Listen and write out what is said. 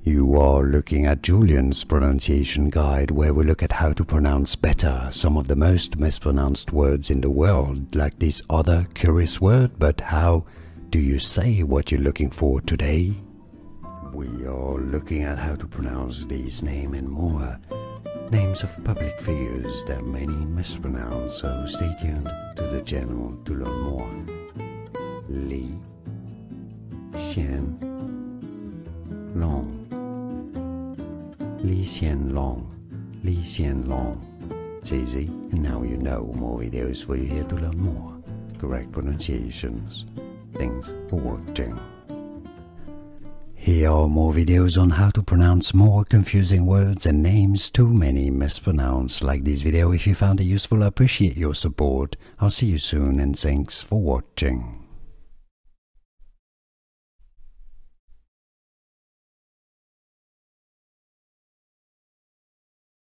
You are looking at Julian's pronunciation guide, where we look at how to pronounce better some of the most mispronounced words in the world, like this other curious word. But how do you say what you're looking for today? We are looking at how to pronounce these names and more. Names of public figures that many mispronounce, so stay tuned to the channel to learn more. Lee Hsien Loong. Lee Hsien Loong. Lee Hsien Loong. It's easy, and now you know. More videos for you here to learn more. Correct pronunciations. Thanks for watching. Here are more videos on how to pronounce more confusing words and names too many mispronounced. Like this video if you found it useful. I appreciate your support. I'll see you soon, and thanks for watching.